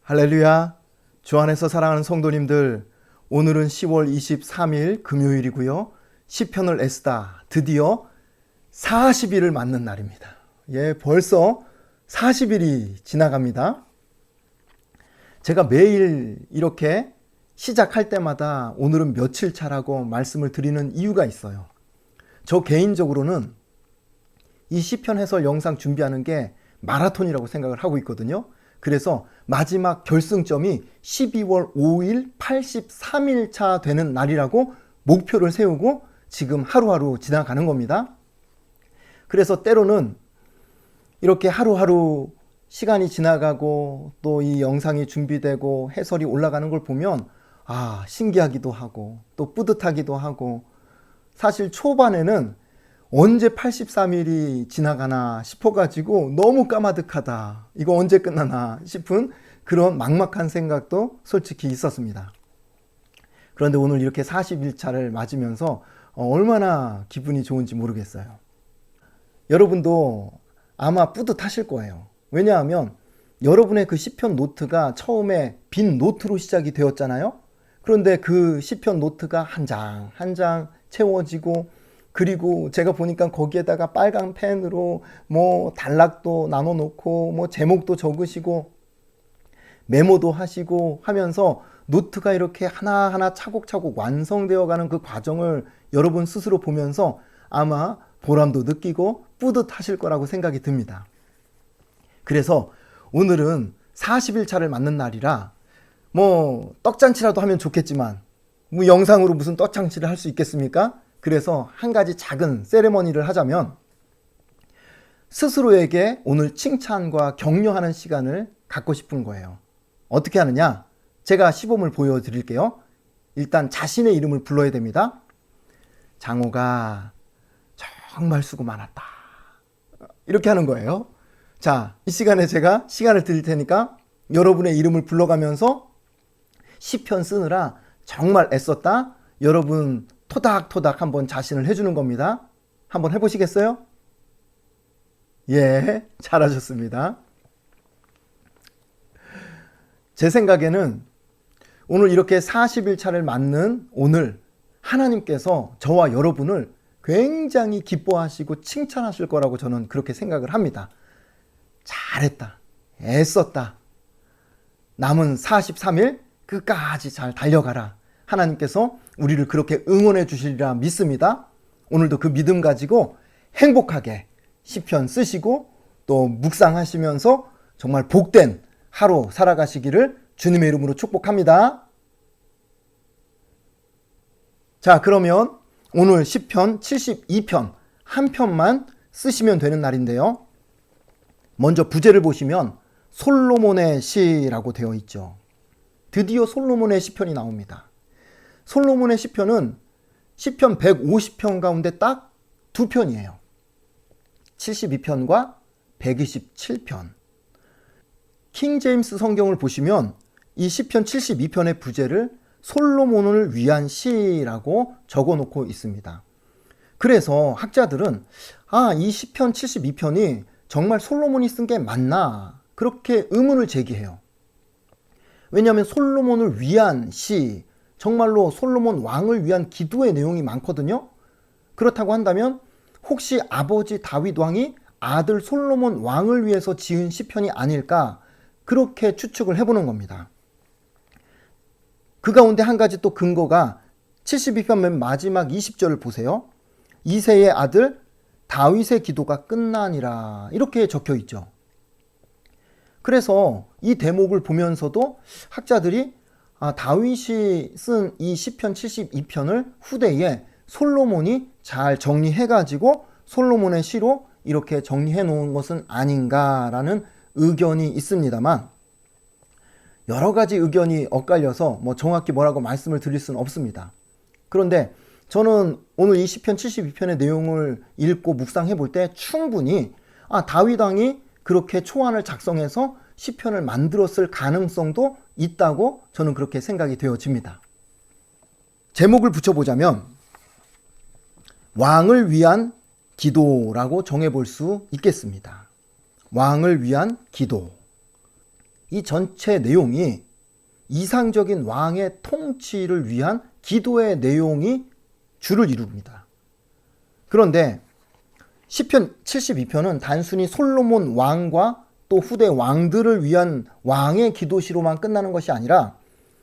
할렐루야. 주 안에서 사랑하는 성도님들, 오늘은 10월 23일 금요일이고요. 시편을 애쓰다 드디어 40일을 맞는 날입니다. 벌써 40일이 지나갑니다. 제가 매일 이렇게 시작할 때마다 오늘은 며칠 차라고 말씀을 드리는 이유가 있어요. 저 개인적으로는 이 시편 해설 영상 준비하는 게 마라톤이라고 생각을 하고 있거든요. 그래서 마지막 결승점이 12월 5일 83일 차 되는 날이라고 목표를 세우고 지금 하루하루 지나가는 겁니다. 그래서 때로는 이렇게 하루하루 시간이 지나가고 또 이 영상이 준비되고 해설이 올라가는 걸 보면 신기하기도 하고 또 뿌듯하기도 하고, 사실 초반에는 언제 83일이 지나가나 싶어가지고 너무 까마득하다, 이거 언제 끝나나 싶은 그런 막막한 생각도 솔직히 있었습니다. 그런데 오늘 이렇게 40일차를 맞으면서 얼마나 기분이 좋은지 모르겠어요. 여러분도 아마 뿌듯하실 거예요. 왜냐하면 여러분의 그 시편 노트가 처음에 빈 노트로 시작이 되었잖아요. 그런데 그 시편 노트가 한 장 한 장 채워지고, 그리고 제가 보니까 거기에다가 빨간 펜으로 단락도 나눠 놓고 제목도 적으시고 메모도 하시고 하면서 노트가 이렇게 하나하나 차곡차곡 완성되어 가는 그 과정을 여러분 스스로 보면서 아마 보람도 느끼고 뿌듯하실 거라고 생각이 듭니다. 그래서 오늘은 40일 차를 맞는 날이라 떡잔치라도 하면 좋겠지만 영상으로 무슨 떡잔치를 할 수 있겠습니까? 그래서 한 가지 작은 세레머니를 하자면, 스스로에게 오늘 칭찬과 격려하는 시간을 갖고 싶은 거예요. 어떻게 하느냐? 제가 시범을 보여드릴게요. 일단 자신의 이름을 불러야 됩니다. 장호가 정말 수고 많았다, 이렇게 하는 거예요. 자, 이 시간에 제가 시간을 드릴 테니까 여러분의 이름을 불러가면서 시편 쓰느라 정말 애썼다, 여러분 토닥토닥 한번 자신을 해주는 겁니다. 한번 해보시겠어요? 잘하셨습니다. 제 생각에는 오늘 이렇게 40일 차를 맞는 오늘, 하나님께서 저와 여러분을 굉장히 기뻐하시고 칭찬하실 거라고 저는 그렇게 생각을 합니다. 잘했다, 애썼다, 남은 43일 끝까지 잘 달려가라, 하나님께서 우리를 그렇게 응원해 주시리라 믿습니다. 오늘도 그 믿음 가지고 행복하게 시편 쓰시고 또 묵상하시면서 정말 복된 하루 살아가시기를 주님의 이름으로 축복합니다. 자, 그러면 오늘 시편 72편 한 편만 쓰시면 되는 날인데요. 먼저 부제를 보시면 솔로몬의 시라고 되어 있죠. 드디어 솔로몬의 시편이 나옵니다. 솔로몬의 시편은 시편 150편 가운데 딱 두 편이에요. 72편과 127편. 킹 제임스 성경을 보시면 이 시편 72편의 부제를 솔로몬을 위한 시라고 적어 놓고 있습니다. 그래서 학자들은 이 시편 72편이 정말 솔로몬이 쓴 게 맞나, 그렇게 의문을 제기해요. 왜냐하면 솔로몬을 위한 시, 정말로 솔로몬 왕을 위한 기도의 내용이 많거든요. 그렇다고 한다면 혹시 아버지 다윗 왕이 아들 솔로몬 왕을 위해서 지은 시편이 아닐까, 그렇게 추측을 해보는 겁니다. 그 가운데 한 가지 또 근거가 72편 맨 마지막 20절을 보세요. 이새의 아들 다윗의 기도가 끝나니라, 이렇게 적혀 있죠. 그래서 이 대목을 보면서도 학자들이 다윗이 쓴 이 시편 72편을 후대에 솔로몬이 잘 정리해가지고 솔로몬의 시로 이렇게 정리해 놓은 것은 아닌가라는 의견이 있습니다만, 여러 가지 의견이 엇갈려서 정확히 뭐라고 말씀을 드릴 수는 없습니다. 그런데 저는 오늘 이 시편 72편의 내용을 읽고 묵상해 볼 때 충분히 다윗 왕이 그렇게 초안을 작성해서 시편을 만들었을 가능성도 있다고 저는 그렇게 생각이 되어집니다. 제목을 붙여보자면 왕을 위한 기도라고 정해볼 수 있겠습니다. 왕을 위한 기도. 이 전체 내용이 이상적인 왕의 통치를 위한 기도의 내용이 주를 이룹니다. 그런데 시편 72편은 단순히 솔로몬 왕과 또 후대 왕들을 위한 왕의 기도시로만 끝나는 것이 아니라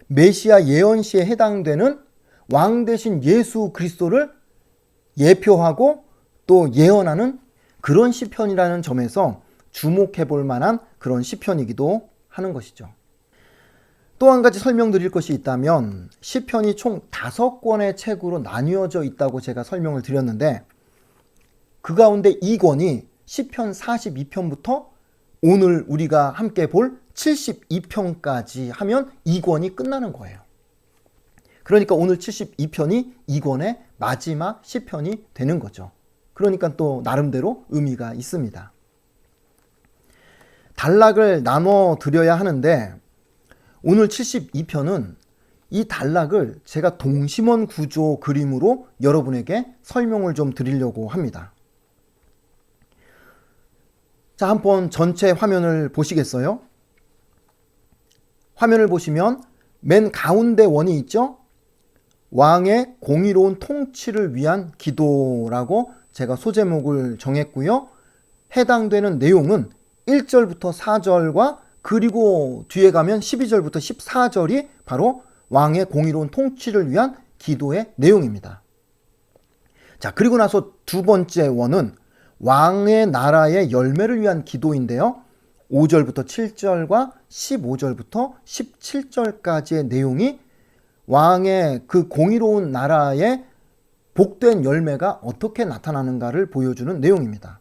메시아 예언시에 해당되는 왕 대신 예수 그리스도를 예표하고 또 예언하는 그런 시편이라는 점에서 주목해 볼 만한 그런 시편이기도 하는 것이죠. 또 한 가지 설명드릴 것이 있다면 시편이 총 5권의 책으로 나뉘어져 있다고 제가 설명을 드렸는데 그 가운데 2권이 시편 42편부터 오늘 우리가 함께 볼 72편까지 하면 2권이 끝나는 거예요. 그러니까 오늘 72편이 2권의 마지막 시편이 되는 거죠. 그러니까 또 나름대로 의미가 있습니다. 단락을 나눠 드려야 하는데 오늘 72편은 이 단락을 제가 동심원 구조 그림으로 여러분에게 설명을 좀 드리려고 합니다. 자, 한번 전체 화면을 보시겠어요? 화면을 보시면 맨 가운데 원이 있죠? 왕의 공의로운 통치를 위한 기도라고 제가 소제목을 정했고요. 해당되는 내용은 1절부터 4절과 그리고 뒤에 가면 12절부터 14절이 바로 왕의 공의로운 통치를 위한 기도의 내용입니다. 자, 그리고 나서 두 번째 원은 왕의 나라의 열매를 위한 기도인데요. 5절부터 7절과 15절부터 17절까지의 내용이 왕의 그 공의로운 나라의 복된 열매가 어떻게 나타나는가를 보여주는 내용입니다.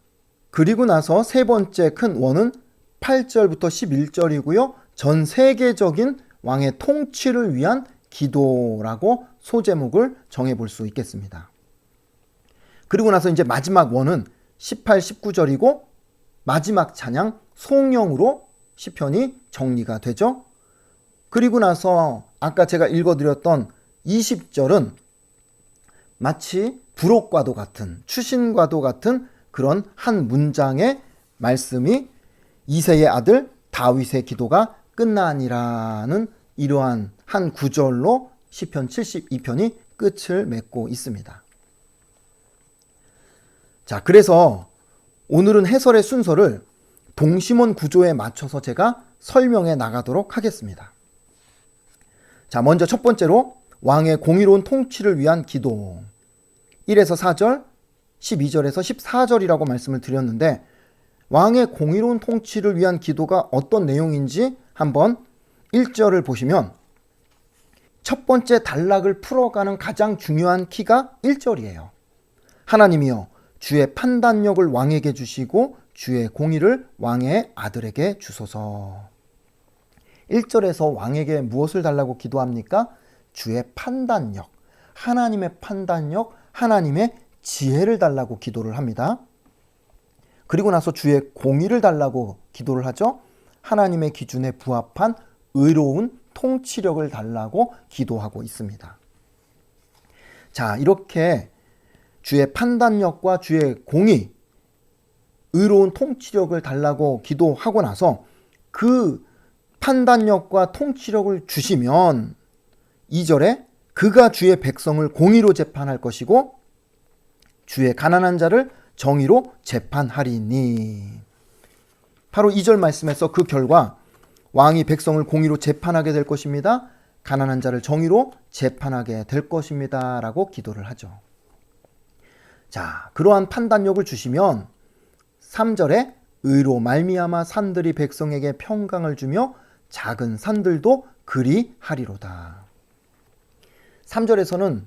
그리고 나서 세 번째 큰 원은 8절부터 11절이고요. 전 세계적인 왕의 통치를 위한 기도라고 소제목을 정해볼 수 있겠습니다. 그리고 나서 이제 마지막 원은 18, 19절이고 마지막 찬양 송영으로 시편이 정리가 되죠. 그리고 나서 아까 제가 읽어드렸던 20절은 마치 부록과도 같은 추신과도 같은 그런 한 문장의 말씀이 이새의 아들 다윗의 기도가 끝나니라는 이러한 한 구절로 시편 72편이 끝을 맺고 있습니다. 자, 그래서 오늘은 해설의 순서를 동심원 구조에 맞춰서 제가 설명해 나가도록 하겠습니다. 자, 먼저 첫 번째로 왕의 공의로운 통치를 위한 기도 1에서 4절, 12절에서 14절이라고 말씀을 드렸는데 왕의 공의로운 통치를 위한 기도가 어떤 내용인지 한번 1절을 보시면 첫 번째 단락을 풀어가는 가장 중요한 키가 1절이에요. 하나님이여 주의 판단력을 왕에게 주시고 주의 공의를 왕의 아들에게 주소서. 1절에서 왕에게 무엇을 달라고 기도합니까? 주의 판단력, 하나님의 판단력, 하나님의 지혜를 달라고 기도를 합니다. 그리고 나서 주의 공의를 달라고 기도를 하죠. 하나님의 기준에 부합한 의로운 통치력을 달라고 기도하고 있습니다. 자, 이렇게 주의 판단력과 주의 공의, 의로운 통치력을 달라고 기도하고 나서 그 판단력과 통치력을 주시면 2절에 그가 주의 백성을 공의로 재판할 것이고 주의 가난한 자를 정의로 재판하리니. 바로 2절 말씀에서 그 결과 왕이 백성을 공의로 재판하게 될 것입니다. 가난한 자를 정의로 재판하게 될 것입니다. 라고 기도를 하죠. 자, 그러한 판단력을 주시면 3절에 의로 말미암아 산들이 백성에게 평강을 주며 작은 산들도 그리 하리로다. 3절에서는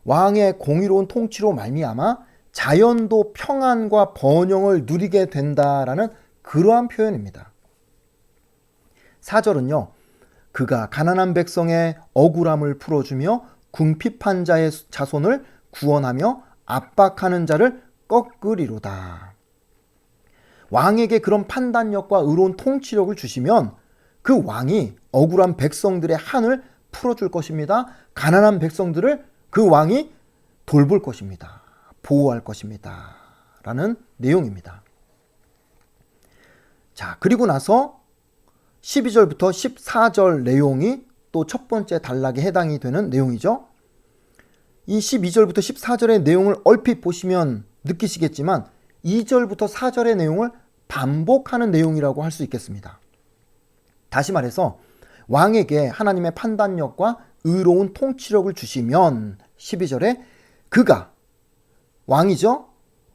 왕의 공의로운 통치로 말미암아 자연도 평안과 번영을 누리게 된다라는 그러한 표현입니다. 4절은요. 그가 가난한 백성의 억울함을 풀어주며 궁핍한 자의 자손을 구원하며 압박하는 자를 꺾으리로다. 왕에게 그런 판단력과 의로운 통치력을 주시면 그 왕이 억울한 백성들의 한을 풀어줄 것입니다. 가난한 백성들을 그 왕이 돌볼 것입니다. 보호할 것입니다. 라는 내용입니다. 자, 그리고 나서 12절부터 14절 내용이 또 첫 번째 단락에 해당이 되는 내용이죠. 이 12절부터 14절의 내용을 얼핏 보시면 느끼시겠지만 2절부터 4절의 내용을 반복하는 내용이라고 할 수 있겠습니다. 다시 말해서 왕에게 하나님의 판단력과 의로운 통치력을 주시면 12절에 그가 왕이죠.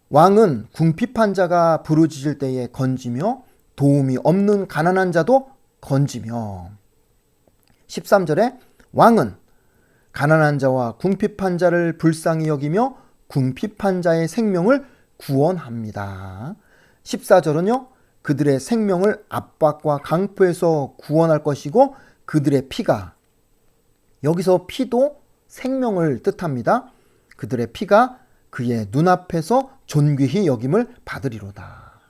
왕은 궁핍한 자가 부르짖을 때에 건지며 도움이 없는 가난한 자도 건지며 13절에 왕은 가난한 자와 궁핍한 자를 불쌍히 여기며 궁핍한 자의 생명을 구원합니다. 14절은요. 그들의 생명을 압박과 강포에서 구원할 것이고 그들의 피가, 여기서 피도 생명을 뜻합니다. 그들의 피가 그의 눈앞에서 존귀히 여김을 받으리로다.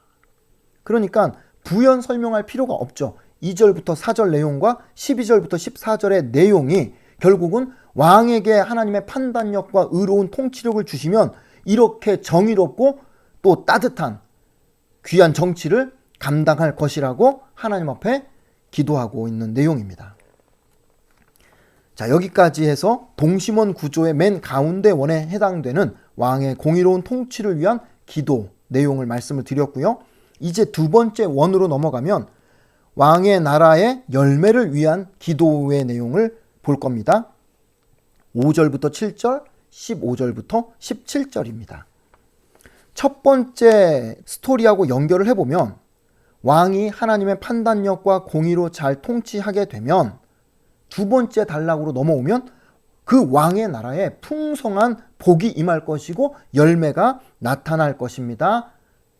그러니까 부연 설명할 필요가 없죠. 2절부터 4절 내용과 12절부터 14절의 내용이 결국은 왕에게 하나님의 판단력과 의로운 통치력을 주시면 이렇게 정의롭고 또 따뜻한 귀한 정치를 감당할 것이라고 하나님 앞에 기도하고 있는 내용입니다. 자, 여기까지 해서 동심원 구조의 맨 가운데 원에 해당되는 왕의 공의로운 통치를 위한 기도 내용을 말씀을 드렸고요. 이제 두 번째 원으로 넘어가면 왕의 나라의 열매를 위한 기도의 내용을 볼 겁니다. 5절부터 7절, 15절부터 17절입니다. 첫 번째 스토리하고 연결을 해보면 왕이 하나님의 판단력과 공의로 잘 통치하게 되면 두 번째 단락으로 넘어오면 그 왕의 나라에 풍성한 복이 임할 것이고 열매가 나타날 것입니다.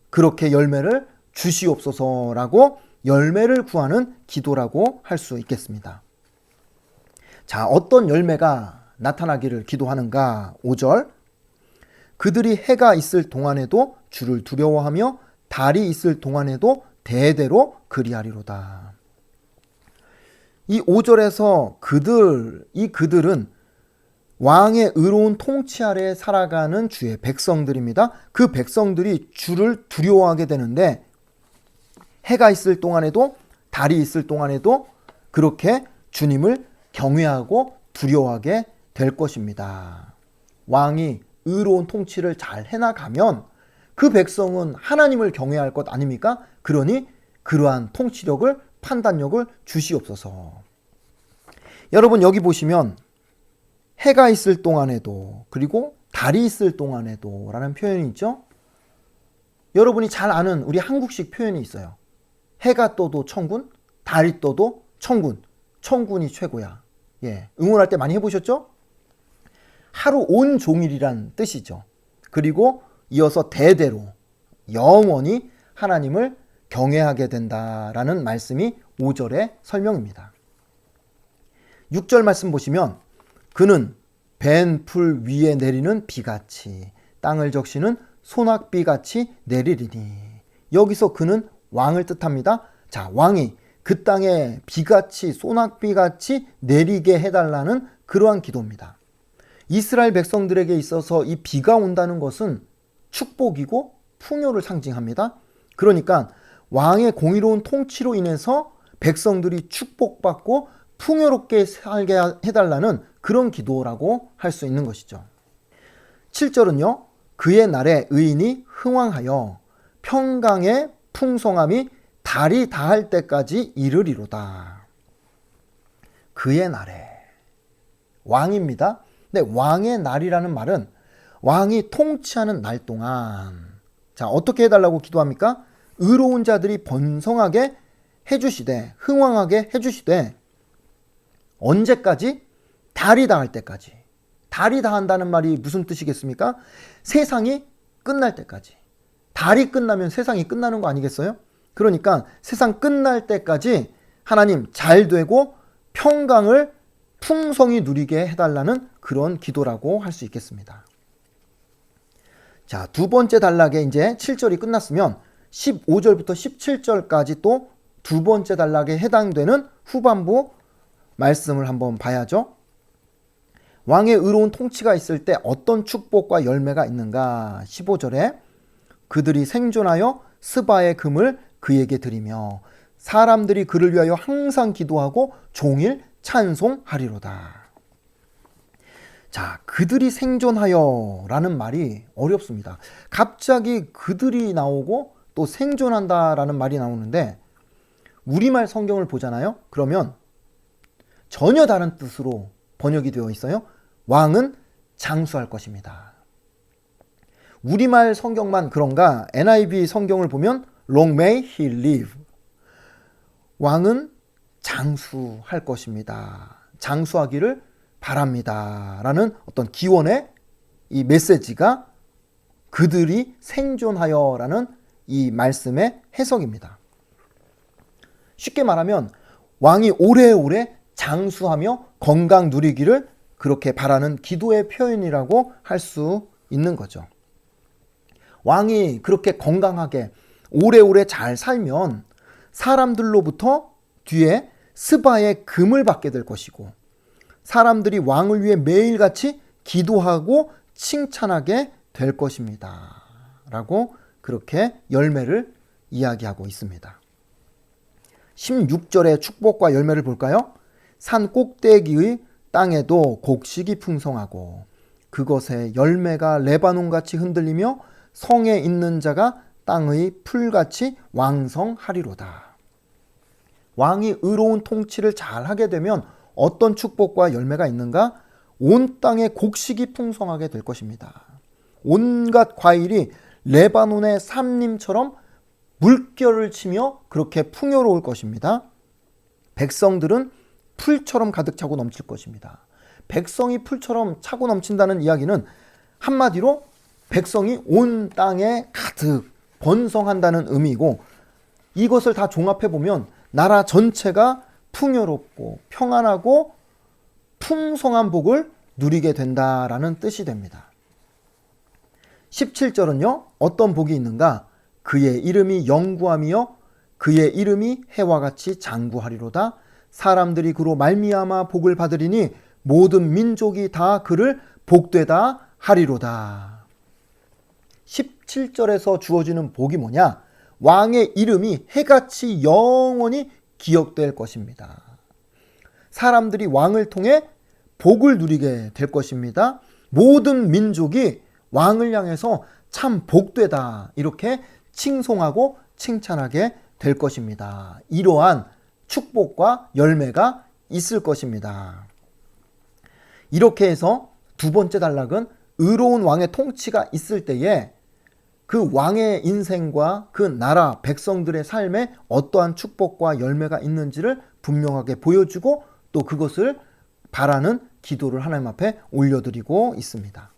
그렇게 열매를 주시옵소서라고 열매를 구하는 기도라고 할 수 있겠습니다. 자, 어떤 열매가 나타나기를 기도하는가? 5절 그들이 해가 있을 동안에도 주를 두려워하며 달이 있을 동안에도 대대로 그리하리로다. 이 5절에서 그들은 왕의 의로운 통치 아래 살아가는 주의 백성들입니다. 그 백성들이 주를 두려워하게 되는데 해가 있을 동안에도 달이 있을 동안에도 그렇게 주님을 경외하고 두려워하게 될 것입니다. 왕이 의로운 통치를 잘 해나가면 그 백성은 하나님을 경외할 것 아닙니까? 그러니 그러한 통치력을, 판단력을 주시옵소서. 여러분 여기 보시면 해가 있을 동안에도 그리고 달이 있을 동안에도 라는 표현이 있죠. 여러분이 잘 아는 우리 한국식 표현이 있어요. 해가 떠도 천군, 달이 떠도 천군, 천군이 최고야. 예, 응원할 때 많이 해보셨죠? 하루 온종일이란 뜻이죠. 그리고 이어서 대대로 영원히 하나님을 경외하게 된다라는 말씀이 5절의 설명입니다. 6절 말씀 보시면 그는 벤 풀 위에 내리는 비같이 땅을 적시는 소낙비같이 내리리니. 여기서 그는 왕을 뜻합니다. 자, 왕이 그 땅에 비같이 소낙비같이 내리게 해달라는 그러한 기도입니다. 이스라엘 백성들에게 있어서 이 비가 온다는 것은 축복이고 풍요를 상징합니다. 그러니까 왕의 공의로운 통치로 인해서 백성들이 축복받고 풍요롭게 살게 해달라는 그런 기도라고 할 수 있는 것이죠. 7절은요. 그의 날에 의인이 흥왕하여 평강의 풍성함이 달이 다할 때까지 이르리로다. 그의 날에 왕입니다. 근데 왕의 날이라는 말은 왕이 통치하는 날 동안, 자, 어떻게 해달라고 기도합니까? 의로운 자들이 번성하게 해주시되, 흥왕하게 해주시되, 언제까지? 달이 다할 때까지. 달이 다한다는 말이 무슨 뜻이겠습니까? 세상이 끝날 때까지. 달이 끝나면 세상이 끝나는 거 아니겠어요? 그러니까 세상 끝날 때까지 하나님 잘 되고 평강을 풍성히 누리게 해달라는 그런 기도라고 할 수 있겠습니다. 자, 두 번째 단락에 이제 7절이 끝났으면 15절부터 17절까지 또 두 번째 단락에 해당되는 후반부 말씀을 한번 봐야죠. 왕의 의로운 통치가 있을 때 어떤 축복과 열매가 있는가? 15절에 그들이 생존하여 스바의 금을 그에게 드리며, 사람들이 그를 위하여 항상 기도하고 종일 찬송하리로다. 자, 그들이 생존하여 라는 말이 어렵습니다. 갑자기 그들이 나오고 또 생존한다 라는 말이 나오는데 우리말 성경을 보잖아요. 그러면 전혀 다른 뜻으로 번역이 되어 있어요. 왕은 장수할 것입니다. 우리말 성경만 그런가? NIV 성경을 보면 Long may he live. 왕은 장수할 것입니다. 장수하기를 바랍니다. 라는 어떤 기원의 이 메시지가 그들이 생존하여 라는 이 말씀의 해석입니다. 쉽게 말하면 왕이 오래오래 장수하며 건강 누리기를 그렇게 바라는 기도의 표현이라고 할 수 있는 거죠. 왕이 그렇게 건강하게 오래오래 잘 살면 사람들로부터 뒤에 스바의 금을 받게 될 것이고 사람들이 왕을 위해 매일같이 기도하고 칭찬하게 될 것입니다. 라고 그렇게 열매를 이야기하고 있습니다. 16절의 축복과 열매를 볼까요? 산 꼭대기의 땅에도 곡식이 풍성하고 그것의 열매가 레바논같이 흔들리며 성에 있는 자가 땅의 풀같이 왕성하리로다. 왕이 의로운 통치를 잘하게 되면 어떤 축복과 열매가 있는가? 온 땅에 곡식이 풍성하게 될 것입니다. 온갖 과일이 레바논의 삼림처럼 물결을 치며 그렇게 풍요로울 것입니다. 백성들은 풀처럼 가득 차고 넘칠 것입니다. 백성이 풀처럼 차고 넘친다는 이야기는 한마디로 백성이 온 땅에 가득 번성한다는 의미이고 이것을 다 종합해보면 나라 전체가 풍요롭고 평안하고 풍성한 복을 누리게 된다라는 뜻이 됩니다. 17절은요. 어떤 복이 있는가? 그의 이름이 영구하며 그의 이름이 해와 같이 장구하리로다. 사람들이 그로 말미암아 복을 받으리니 모든 민족이 다 그를 복되다 하리로다. 17절에서 주어지는 복이 뭐냐? 왕의 이름이 해같이 영원히 기억될 것입니다. 사람들이 왕을 통해 복을 누리게 될 것입니다. 모든 민족이 왕을 향해서 참 복되다 이렇게 칭송하고 칭찬하게 될 것입니다. 이러한 축복과 열매가 있을 것입니다. 이렇게 해서 두 번째 단락은 의로운 왕의 통치가 있을 때에 그 왕의 인생과 그 나라 백성들의 삶에 어떠한 축복과 열매가 있는지를 분명하게 보여주고 또 그것을 바라는 기도를 하나님 앞에 올려드리고 있습니다.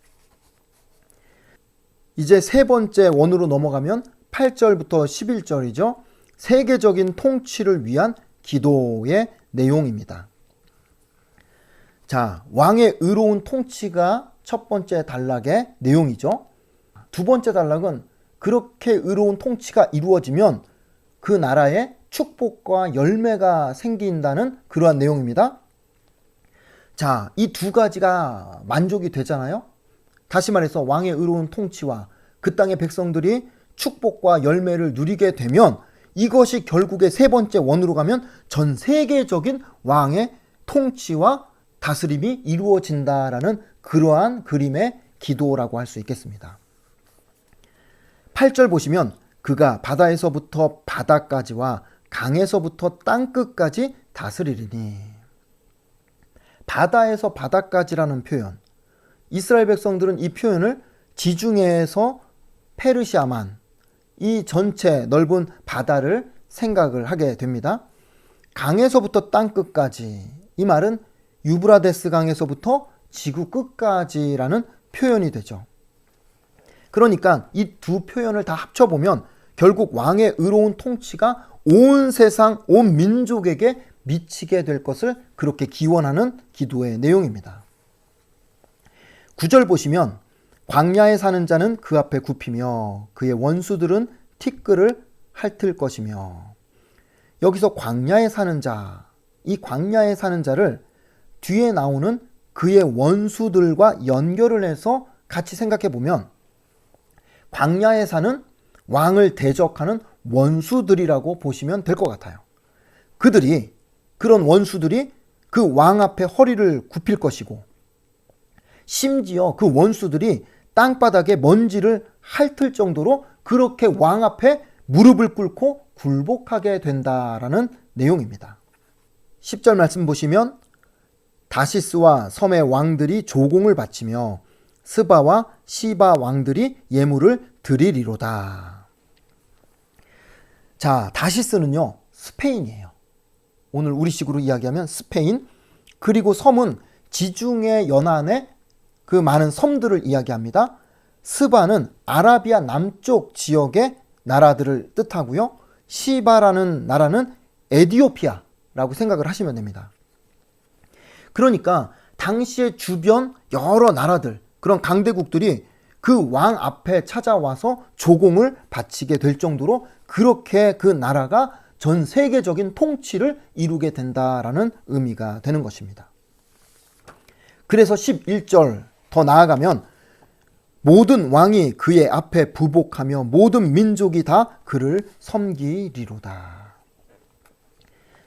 이제 세 번째 원으로 넘어가면 8절부터 11절이죠. 세계적인 통치를 위한 기도의 내용입니다. 자, 왕의 의로운 통치가 첫 번째 단락의 내용이죠. 두 번째 단락은 그렇게 의로운 통치가 이루어지면 그 나라에 축복과 열매가 생긴다는 그러한 내용입니다. 자, 이 두 가지가 만족이 되잖아요. 다시 말해서 왕의 의로운 통치와 그 땅의 백성들이 축복과 열매를 누리게 되면 이것이 결국에 세 번째 원으로 가면 전 세계적인 왕의 통치와 다스림이 이루어진다라는 그러한 그림의 기도라고 할 수 있겠습니다. 8절 보시면 그가 바다에서부터 바다까지와 강에서부터 땅끝까지 다스리리니. 바다에서 바다까지라는 표현, 이스라엘 백성들은 이 표현을 지중해에서 페르시아만, 이 전체 넓은 바다를 생각을 하게 됩니다. 강에서부터 땅끝까지, 이 말은 유브라데스 강에서부터 지구 끝까지라는 표현이 되죠. 그러니까 이 두 표현을 다 합쳐보면 결국 왕의 의로운 통치가 온 세상, 온 민족에게 미치게 될 것을 그렇게 기원하는 기도의 내용입니다. 9절 보시면 광야에 사는 자는 그 앞에 굽히며 그의 원수들은 티끌을 핥을 것이며. 여기서 광야에 사는 자, 이 광야에 사는 자를 뒤에 나오는 그의 원수들과 연결을 해서 같이 생각해 보면 광야에 사는 왕을 대적하는 원수들이라고 보시면 될 것 같아요. 그런 원수들이 그 왕 앞에 허리를 굽힐 것이고, 심지어 그 원수들이 땅바닥에 먼지를 핥을 정도로 그렇게 왕 앞에 무릎을 꿇고 굴복하게 된다라는 내용입니다. 10절 말씀 보시면 다시스와 섬의 왕들이 조공을 바치며 스바와 시바 왕들이 예물을 드리리로다. 자, 다시스는요, 스페인이에요. 오늘 우리식으로 이야기하면 스페인, 그리고 섬은 지중해 연안의 그 많은 섬들을 이야기합니다. 스바는 아라비아 남쪽 지역의 나라들을 뜻하고요. 시바라는 나라는 에티오피아라고 생각을 하시면 됩니다. 그러니까 당시의 주변 여러 나라들, 그런 강대국들이 그 왕 앞에 찾아와서 조공을 바치게 될 정도로 그렇게 그 나라가 전 세계적인 통치를 이루게 된다라는 의미가 되는 것입니다. 그래서 11절 더 나아가면 모든 왕이 그의 앞에 부복하며 모든 민족이 다 그를 섬기리로다.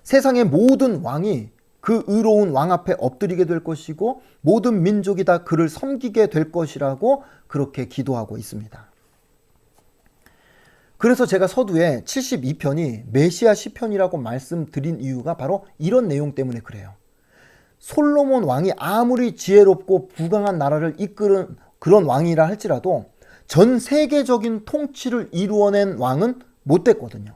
세상의 모든 왕이 그 의로운 왕 앞에 엎드리게 될 것이고 모든 민족이 다 그를 섬기게 될 것이라고 그렇게 기도하고 있습니다. 그래서 제가 서두에 72편이 메시아 시편이라고 말씀드린 이유가 바로 이런 내용 때문에 그래요. 솔로몬 왕이 아무리 지혜롭고 부강한 나라를 이끄는 그런 왕이라 할지라도 전 세계적인 통치를 이루어낸 왕은 못 됐거든요.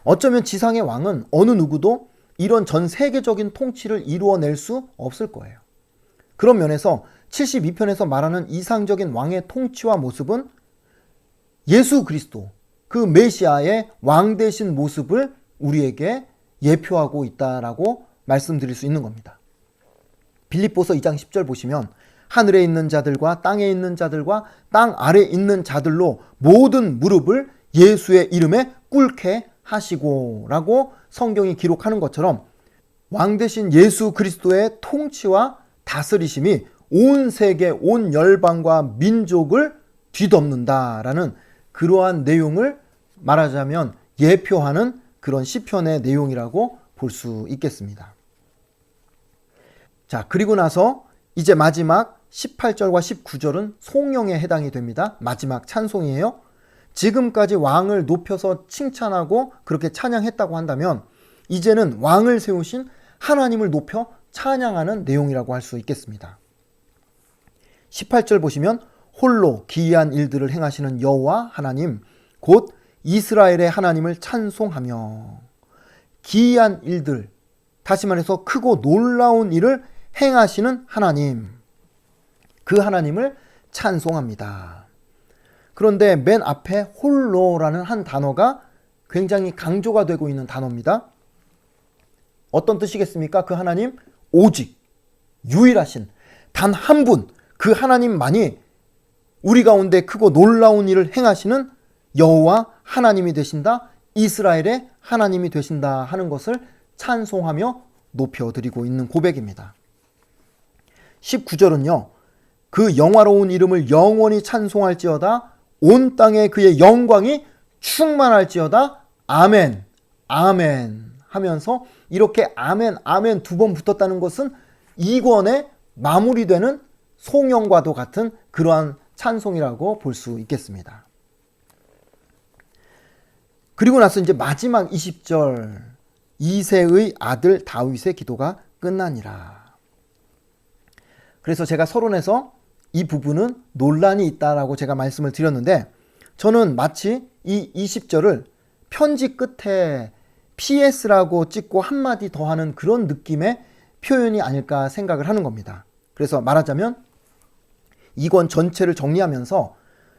어쩌면 지상의 왕은 어느 누구도 이런 전 세계적인 통치를 이루어낼 수 없을 거예요. 그런 면에서 72편에서 말하는 이상적인 왕의 통치와 모습은 예수 그리스도, 그 메시아의 왕 되신 모습을 우리에게 예표하고 있다라고 말씀드릴 수 있는 겁니다. 빌립보서 2장 10절 보시면 하늘에 있는 자들과 땅에 있는 자들과 땅 아래에 있는 자들로 모든 무릎을 예수의 이름에 꿇게 하시고 라고 성경이 기록하는 것처럼 왕 되신 예수 그리스도의 통치와 다스리심이 온 세계, 온 열방과 민족을 뒤덮는다라는 그러한 내용을 말하자면 예표하는 그런 시편의 내용이라고 볼 수 있겠습니다. 자, 그리고 나서 이제 마지막 18절과 19절은 송영에 해당이 됩니다. 마지막 찬송이에요. 지금까지 왕을 높여서 칭찬하고 그렇게 찬양했다고 한다면 이제는 왕을 세우신 하나님을 높여 찬양하는 내용이라고 할 수 있겠습니다. 18절 보시면 홀로 기이한 일들을 행하시는 여호와 하나님 곧 이스라엘의 하나님을 찬송하며, 기이한 일들, 다시 말해서 크고 놀라운 일을 행하시는 하나님, 그 하나님을 찬송합니다. 그런데 맨 앞에 홀로라는 한 단어가 굉장히 강조가 되고 있는 단어입니다. 어떤 뜻이겠습니까? 그 하나님, 오직 유일하신 단 한 분, 그 하나님만이 우리 가운데 크고 놀라운 일을 행하시는 여호와 하나님이 되신다, 이스라엘의 하나님이 되신다 하는 것을 찬송하며 높여드리고 있는 고백입니다. 19절은요. 그 영화로운 이름을 영원히 찬송할지어다, 온 땅에 그의 영광이 충만할지어다, 아멘, 아멘 하면서 이렇게 아멘, 아멘 두 번 붙었다는 것은 이 권의 마무리되는 송영과도 같은 그러한 찬송이라고 볼 수 있겠습니다. 그리고 나서 이제 마지막 20절, 이새의 아들 다윗의 기도가 끝나니라. 그래서 제가 서론에서 이 부분은 논란이 있다라고 제가 말씀을 드렸는데, 저는 마치 이 20절을 편지 끝에 PS라고 찍고 한마디 더 하는 그런 느낌의 표현이 아닐까 생각을 하는 겁니다. 그래서 말하자면 이 권 전체를 정리하면서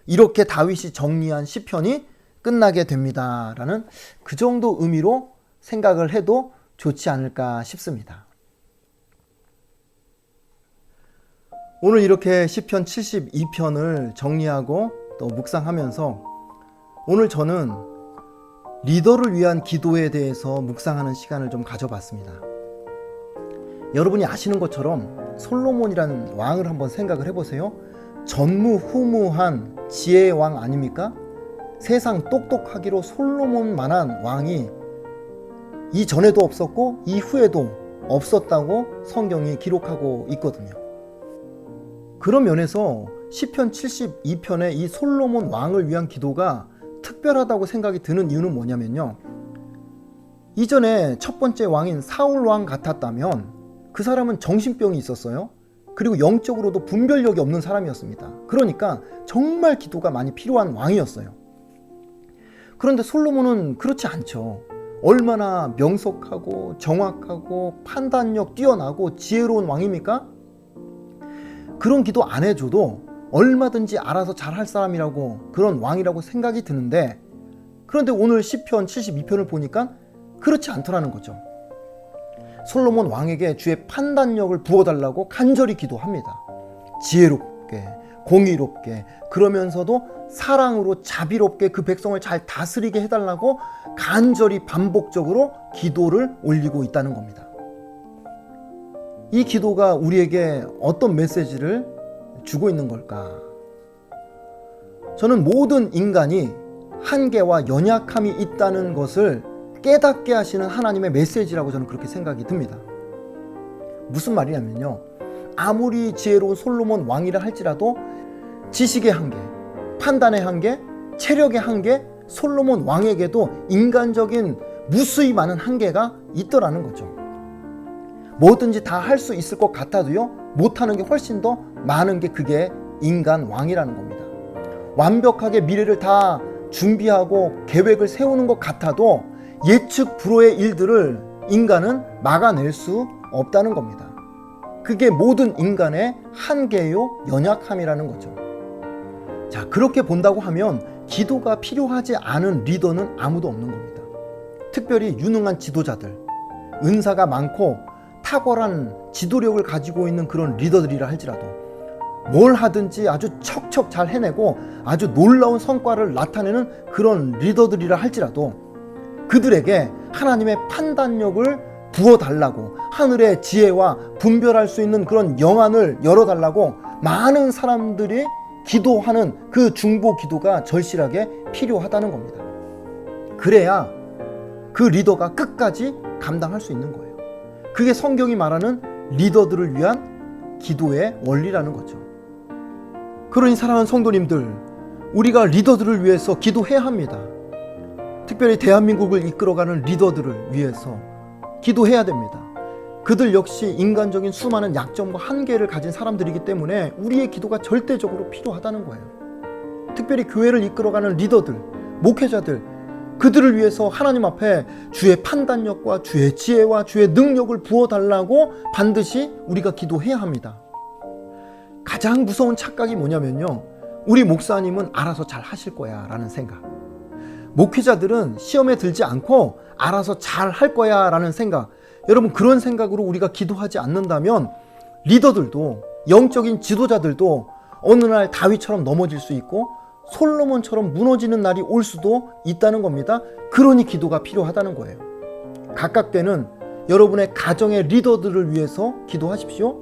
이렇게 다윗이 정리한 시편이 끝나게 됩니다 라는 그 정도 의미로 생각을 해도 좋지 않을까 싶습니다. 오늘 이렇게 시편 72편을 정리하고 또 묵상하면서 오늘 저는 리더를 위한 기도에 대해서 묵상하는 시간을 좀 가져봤습니다. 여러분이 아시는 것처럼 솔로몬이라는 왕을 한번 생각을 해보세요. 전무후무한 지혜의 왕 아닙니까? 세상 똑똑하기로 솔로몬만한 왕이 이전에도 없었고 이후에도 없었다고 성경이 기록하고 있거든요. 그런 면에서 시편 72편의 이 솔로몬 왕을 위한 기도가 특별하다고 생각이 드는 이유는 뭐냐면요, 이전에 첫 번째 왕인 사울 왕 같았다면 그 사람은 정신병이 있었어요. 그리고 영적으로도 분별력이 없는 사람이었습니다. 그러니까 정말 기도가 많이 필요한 왕이었어요. 그런데 솔로몬은 그렇지 않죠. 얼마나 명석하고 정확하고 판단력 뛰어나고 지혜로운 왕입니까? 그런 기도 안 해줘도 얼마든지 알아서 잘할 사람이라고, 그런 왕이라고 생각이 드는데, 그런데 오늘 시편 72편을 보니까 그렇지 않더라는 거죠. 솔로몬 왕에게 주의 판단력을 부어달라고 간절히 기도합니다. 지혜롭게, 공의롭게, 그러면서도 사랑으로 자비롭게 그 백성을 잘 다스리게 해달라고 간절히 반복적으로 기도를 올리고 있다는 겁니다. 이 기도가 우리에게 어떤 메시지를 주고 있는 걸까? 저는 모든 인간이 한계와 연약함이 있다는 것을 깨닫게 하시는 하나님의 메시지라고 저는 그렇게 생각이 듭니다. 무슨 말이냐면요, 아무리 지혜로운 솔로몬 왕이라 할지라도 지식의 한계, 판단의 한계, 체력의 한계, 솔로몬 왕에게도 인간적인 무수히 많은 한계가 있더라는 거죠. 뭐든지 다 할 수 있을 것 같아도요, 못하는 게 훨씬 더 많은 게 그게 인간 왕이라는 겁니다. 완벽하게 미래를 다 준비하고 계획을 세우는 것 같아도 예측 불허의 일들을 인간은 막아낼 수 없다는 겁니다. 그게 모든 인간의 한계요, 연약함이라는 거죠. 자, 그렇게 본다고 하면 기도가 필요하지 않은 리더는 아무도 없는 겁니다. 특별히 유능한 지도자들, 은사가 많고 탁월한 지도력을 가지고 있는 그런 리더들이라 할지라도 뭘 하든지 아주 척척 잘 해내고 아주 놀라운 성과를 나타내는 그런 리더들이라 할지라도 그들에게 하나님의 판단력을 부어달라고, 하늘의 지혜와 분별할 수 있는 그런 영안을 열어달라고 많은 사람들이 기도하는 그 중보 기도가 절실하게 필요하다는 겁니다. 그래야 그 리더가 끝까지 감당할 수 있는 거예요. 그게 성경이 말하는 리더들을 위한 기도의 원리라는 거죠. 그러니 사랑하는 성도님들, 우리가 리더들을 위해서 기도해야 합니다. 특별히 대한민국을 이끌어가는 리더들을 위해서 기도해야 됩니다. 그들 역시 인간적인 수많은 약점과 한계를 가진 사람들이기 때문에 우리의 기도가 절대적으로 필요하다는 거예요. 특별히 교회를 이끌어가는 리더들, 목회자들, 그들을 위해서 하나님 앞에 주의 판단력과 주의 지혜와 주의 능력을 부어달라고 반드시 우리가 기도해야 합니다. 가장 무서운 착각이 뭐냐면요, 우리 목사님은 알아서 잘 하실 거야 라는 생각, 목회자들은 시험에 들지 않고 알아서 잘 할 거야 라는 생각, 여러분 그런 생각으로 우리가 기도하지 않는다면 리더들도, 영적인 지도자들도 어느 날 다윗처럼 넘어질 수 있고 솔로몬처럼 무너지는 날이 올 수도 있다는 겁니다. 그러니 기도가 필요하다는 거예요. 각각되는 여러분의 가정의 리더들을 위해서 기도하십시오.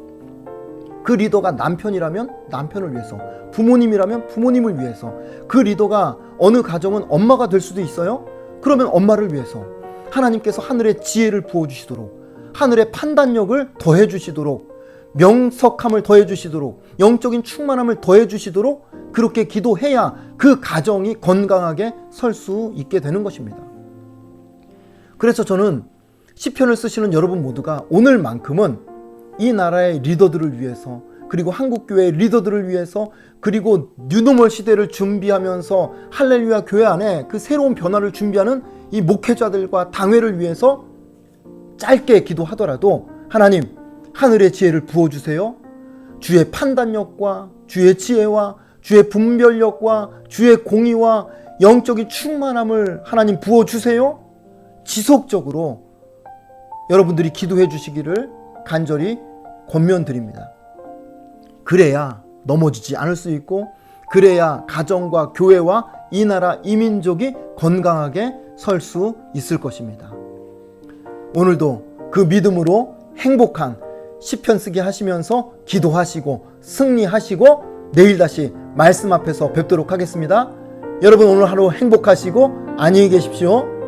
그 리더가 남편이라면 남편을 위해서, 부모님이라면 부모님을 위해서, 그 리더가 어느 가정은 엄마가 될 수도 있어요. 그러면 엄마를 위해서 하나님께서 하늘의 지혜를 부어주시도록, 하늘의 판단력을 더해주시도록, 명석함을 더해주시도록, 영적인 충만함을 더해주시도록 그렇게 기도해야 그 가정이 건강하게 설 수 있게 되는 것입니다. 그래서 저는 시편을 쓰시는 여러분 모두가 오늘만큼은 이 나라의 리더들을 위해서, 그리고 한국교회의 리더들을 위해서, 그리고 뉴노멀 시대를 준비하면서 할렐루야 교회 안에 그 새로운 변화를 준비하는 이 목회자들과 당회를 위해서 짧게 기도하더라도 하나님, 하늘의 지혜를 부어주세요. 주의 판단력과 주의 지혜와 주의 분별력과 주의 공의와 영적인 충만함을 하나님 부어주세요. 지속적으로 여러분들이 기도해 주시기를 간절히 권면드립니다. 그래야 넘어지지 않을 수 있고, 그래야 가정과 교회와 이 나라 이민족이 건강하게 설 수 있을 것입니다. 오늘도 그 믿음으로 행복한 시편 쓰기 하시면서 기도하시고 승리하시고 내일 다시 말씀 앞에서 뵙도록 하겠습니다. 여러분 오늘 하루 행복하시고 안녕히 계십시오.